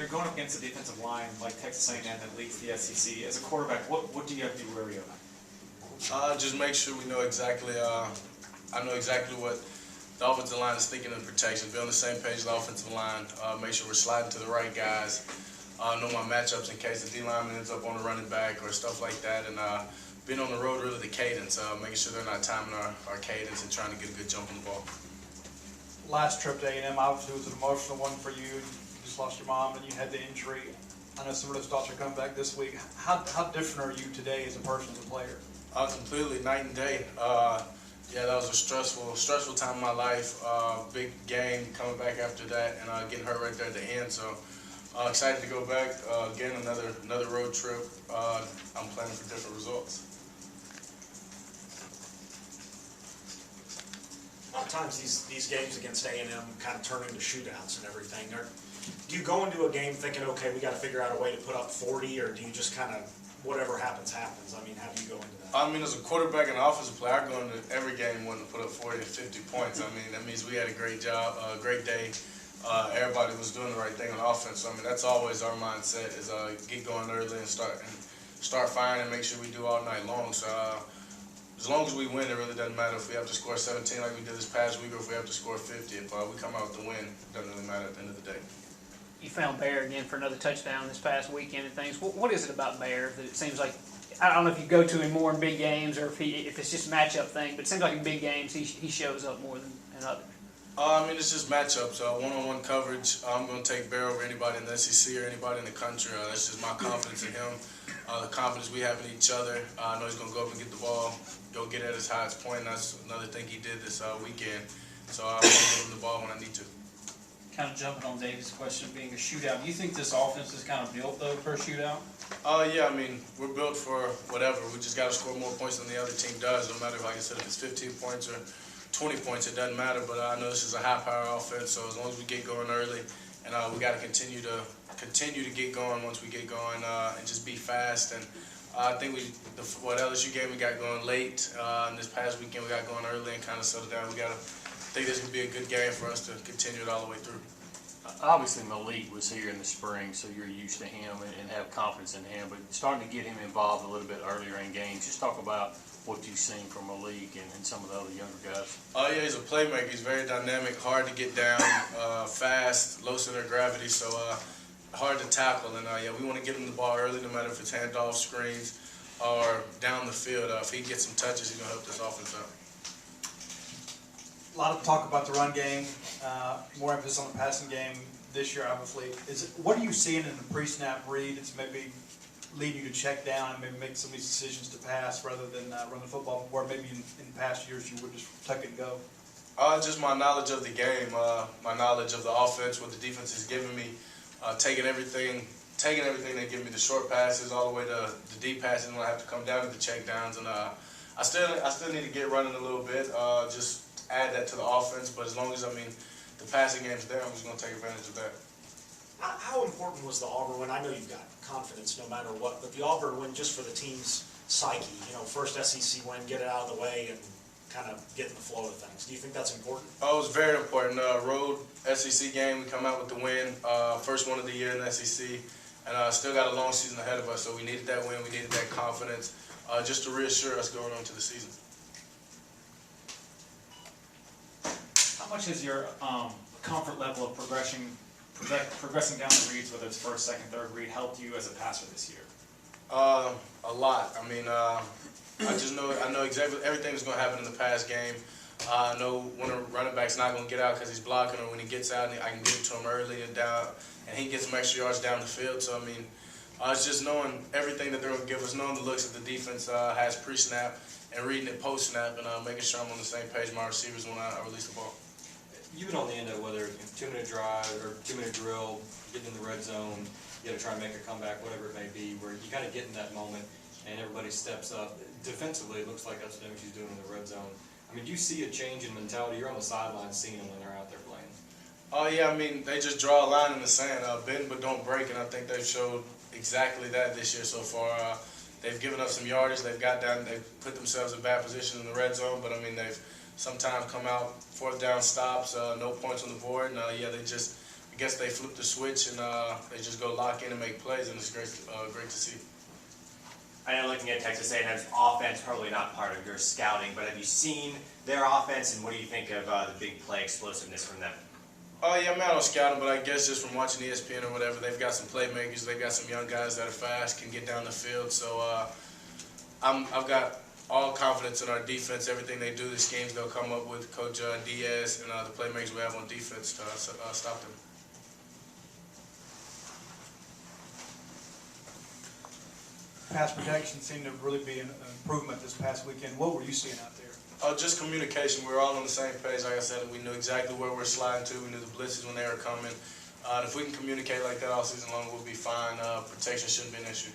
you're going up against a defensive line like Texas A&M that leads the SEC, as a quarterback, what do you have to be wary of? Just make sure we know exactly. I know exactly what the offensive line is thinking in protection. Be on the same page as the offensive line. Make sure we're sliding to the right guys. Know my matchups in case the D lineman ends up on the running back or stuff like that. And being on the road, really the cadence. Making sure they're not timing our cadence and trying to get a good jump on the ball. Last trip to A&M obviously was an emotional one for you. You just lost your mom and you had the injury. I know some of those thoughts are coming back this week. How different are you today as a person, as a player? Completely night and day. Yeah, that was a stressful time in my life. Big game coming back after that, and getting hurt right there at the end. So excited to go back again. Another road trip. I'm planning for different results. A lot of times these games against A&M kind of turn into shootouts and everything. Do you go into a game thinking, okay, we got to figure out a way to put up 40, or do you just kind of whatever happens, happens? I mean, how do you go into that? I mean, as a quarterback and offensive player, I go into every game wanting to put up 40 to 50 points. I mean, that means we had a great job, a great day. Everybody was doing the right thing on offense. So, I mean, that's always our mindset is get going early and start firing and make sure we do all night long. So as long as we win, it really doesn't matter if we have to score 17 like we did this past week or if we have to score 50. If we come out with the win, it doesn't really matter at the end of the day. You found Bear again for another touchdown this past weekend and things. What is it about Bear that it seems like, I don't know if you go to him more in big games or if it's just a matchup thing, but it seems like in big games he shows up more than in others. I mean, it's just matchups. One-on-one coverage. I'm going to take Bear over anybody in the SEC or anybody in the country. That's just my confidence in him, the confidence we have in each other. I know he's going to go up and get the ball, go get at his highest point. That's another thing he did this weekend. So I'm going to give him the ball when I need to. Kind of jumping on David's question of being a shootout, do you think this offense is kind of built, though, for a shootout? Yeah, I mean, we're built for whatever. We just got to score more points than the other team does. No matter, like I said, if it's 15 points or 20 points, it doesn't matter. But I know this is a high-power offense, so as long as we get going early, and we got to continue to get going once we get going, and just be fast. And I think what LSU game we got going late, and this past weekend we got going early and kind of settled down. I think this could be a good game for us to continue it all the way through. Obviously, Malik was here in the spring, so you're used to him and have confidence in him. But starting to get him involved a little bit earlier in games, just talk about what you've seen from Malik and some of the other younger guys. Yeah, he's a playmaker. He's very dynamic, hard to get down, fast, low center of gravity, so hard to tackle. And yeah, we want to get him the ball early, no matter if it's handoff, screens, or down the field. If he gets some touches, he's going to help this offense out. A lot of talk about the run game, more emphasis on the passing game this year, obviously. What are you seeing in the pre-snap read that's maybe leading you to check down and maybe make some of these decisions to pass rather than run the football, or maybe in past years you would just tuck it and go? Just my knowledge of the game, my knowledge of the offense, what the defense has given me, taking everything they give me, the short passes all the way to the deep passes when I have to come down to the check downs. And I still need to get running a little bit, just add that to the offense, but as long as, the passing game's there, I'm just going to take advantage of that. How important was the Auburn win? I know you've got confidence no matter what, but the Auburn win just for the team's psyche, first SEC win, get it out of the way and kind of get in the flow of things. Do you think that's important? Oh, it was very important. Road SEC game, we come out with the win, first one of the year in the SEC, and still got a long season ahead of us, so we needed that win, we needed that confidence, just to reassure us going on to the season. How much has your comfort level of progressing down the reads, whether it's first, second, third read, helped you as a passer this year? A lot. I know exactly everything that's going to happen in the pass game. I know when a running back's not going to get out because he's blocking, or when he gets out, I can get it to him early and down, and he gets some extra yards down the field. So, it's just knowing everything that they're going to give us, knowing the looks that the defense has pre-snap, and reading it post-snap, and making sure I'm on the same page with my receivers when I release the ball. You've been on the end of whether it's a 2-minute drive or 2-minute drill, getting in the red zone, you got to try and make a comeback, whatever it may be, where you kind of get in that moment and everybody steps up. Defensively, it looks like that's what he's doing in the red zone. Do you see a change in mentality? You're on the sidelines seeing them when they're out there playing. Oh, yeah, they just draw a line in the sand, bend but don't break, and I think they've showed exactly that this year so far. They've given up some yardage, they've put themselves in bad position in the red zone, but they've sometimes come out, fourth down stops, no points on the board, and yeah, they just guess they flip the switch and they just go lock in and make plays, and it's great to see. I know looking at Texas A&M's offense, probably not part of your scouting, but have you seen their offense, and what do you think of the big play explosiveness from them? Oh yeah, I'm not on scouting, but I guess just from watching ESPN or whatever, they've got some playmakers. They've got some young guys that are fast, can get down the field. So I've got all confidence in our defense. Everything they do, the schemes they'll come up with, Coach Diaz and the playmakers we have on defense to stop them. Pass protection seemed to really be an improvement this past weekend. What were you seeing out there? Just communication. We were all on the same page. Like I said, we knew exactly where we're sliding to. We knew the blitzes when they were coming. If we can communicate like that all season long, we'll be fine. Protection shouldn't be an issue.